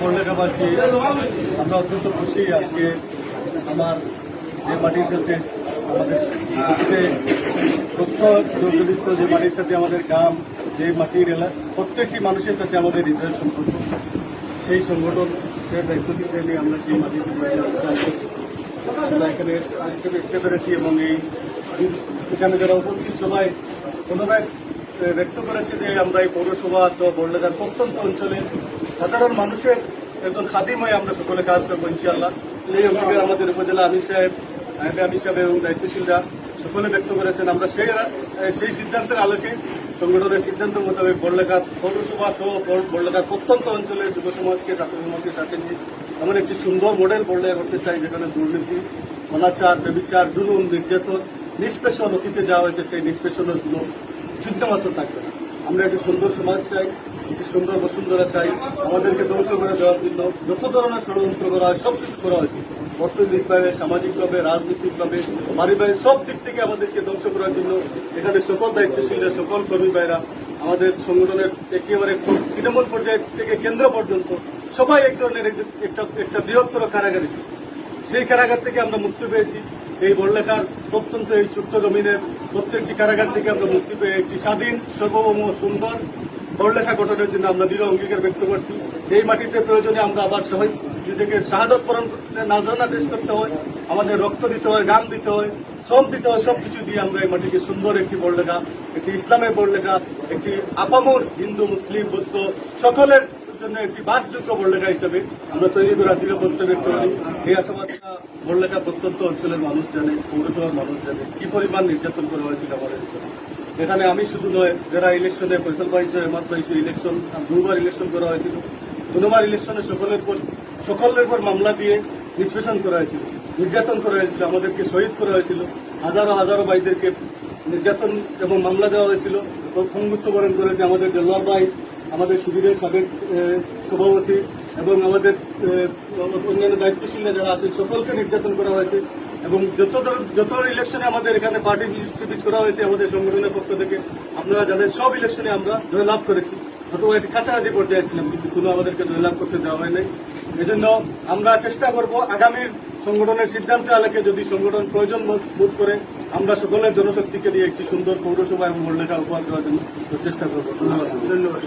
বড়লেখাবাসী আমরা অত্যন্ত খুশি আজকে আমার যে মাটির সাথে আমাদের তথ্য জড়িত যে মাটির সাথে আমাদের গ্রাম যে মাটির এলাকা প্রত্যেকটি মানুষের সাথে আমাদের হৃদয়ের সম্পর্ক সেই সংগঠন সে দায়িত্ব দিতে নিয়ে আমরা সেই মাটির আমরা এখানে আসতে পেরেছি এবং এখানে যারা উপস্থিত সবাই পুনরায় ব্যক্ত করেছে যে আমরা এই পৌরসভা অথবা বড়লেখার প্রত্যন্ত অঞ্চলে সাধারণ মানুষের একজন খাদিম হয়ে আমরা সকলে কাজ করবো ইনশাআল্লাহ। সেই অঙ্গীকার আমাদের উপজেলা আমির সাহেব এবং দায়িত্বশীলরা সকলে ব্যক্ত করেছেন। আমরা সেই সিদ্ধান্তের আলোকে সংগঠনের সিদ্ধান্ত মোতাবেক বড়লেখার পৌরসভা সহ বড়লেখার প্রত্যন্ত অঞ্চলের যুব সমাজকে ছাত্র সমাজকে সাথে নিয়ে এমন একটি সুন্দর মডেল বড়লেখা করতে চাই যেখানে দুর্নীতি, অনাচার, ব্যভিচার, জুলুম, নির্যাতন, নিষ্পেষণ অতীতে যাওয়া হয়েছে সেই নিষ্পেষণের কোনো চিন্তামাত্র থাকবে না। আমরা একটি সুন্দর সমাজ চাই, একটি সুন্দর বসুন্ধরা চাই। আমাদেরকে ধ্বংস করে দেওয়ার জন্য যত ধরনের ষড়যন্ত্র করা হয় সব কিছু করা হয়েছে, অর্থনৈতিকভাবে, সামাজিকভাবে, রাজনৈতিকভাবে, পারিবারিক সব দিক থেকে আমাদেরকে ধ্বংস করার জন্য এখানে সকল দায়িত্বশীলরা, সকল কর্মী ভাইরা, আমাদের সংগঠনের একেবারে তৃণমূল পর্যায় থেকে কেন্দ্র পর্যন্ত সবাই এক ধরনের একটা বৃহত্তর কারাগার ছিল। সেই কারাগার থেকে আমরা মুক্তি পেয়েছি। এই বড়লেখার প্রত্যন্ত এই ছোট্ট জমিনের প্রত্যেকটি কারাগার থেকে আমরা মুক্তি পেয়ে একটি স্বাধীন, সার্বভৌম, সুন্দর বড়লেখা গঠনের জন্য আমরা দৃঢ় অঙ্গীকার ব্যক্ত করছি। এই মাটিতে প্রয়োজনে আমরা আবার শহীদ নিজেকে শাহাদত পরণ নাজরানা পেশ করতে হয়, আমাদের রক্ত দিতে হয়, গাম দিতে হয়, শ্রম দিতে হয়, সবকিছু দিয়ে আমরা এই মাটিকে সুন্দর একটি বড়লেখা, একটি ইসলামের বড়লেখা, একটি আপামর হিন্দু, মুসলিম, বৌদ্ধ সকলের জন্য একটি বাসযোগ্য বড়লেখা হিসেবে আমরা তৈরি করার দৃঢ় করতে ব্যক্ত করি। এই আশাবাদটা বড়লেখা প্রত্যন্ত অঞ্চলের মানুষ জানে, পৌরসভার মানুষ জানে কি পরিমাণ নির্যাতন করা হয়েছিল আমাদের উপরে। এখানে আমি শুধু নয়, যারা ইলেকশনে ফয়সাল ভাই হেমাত ভাই ইলেকশন দুবার ইলেকশন করা হয়েছিল, কোনোবার ইলেকশনে সকলের উপর মামলা দিয়ে নিষ্পেষণ করা হয়েছিল, নির্যাতন করা হয়েছিল, আমাদেরকে শহীদ করা হয়েছিল, হাজারো হাজারো ভাইদেরকে নির্যাতন এবং মামলা দেওয়া হয়েছিল। পঙ্গুত্ব বরণ করেছে আমাদের দেলোয়ার ভাই, আমাদের শিবিরের সাবেক সভাপতি এবং আমাদের অন্যান্য দায়িত্বশীলরা যারা আছেন সকলকে নির্যাতন করা হয়েছে। এবং যত ইলেকশনে আমাদের এখানে পার্টি ডিস্ট্রিবিউট করা হয়েছে আমাদের সংগঠনের পক্ষ থেকে, আপনারা জানেন সব ইলেকশনে আমরা জয়লাভ করেছি, অথবা একটি কাছাকাছি পর্যায়ে ছিলাম, কিন্তু কোনো আমাদেরকে জয়লাভ করতে দেওয়া হয় নাই। এজন্য আমরা চেষ্টা করব আগামীর সংগঠনের সিদ্ধান্ত আলোকে যদি সংগঠন প্রয়োজন বোধ করে আমরা সকলের জনশক্তিকে দিয়ে একটি সুন্দর পৌরসভা এবং বড়লেখা উপহার দেওয়ার জন্য চেষ্টা করব। ধন্যবাদ।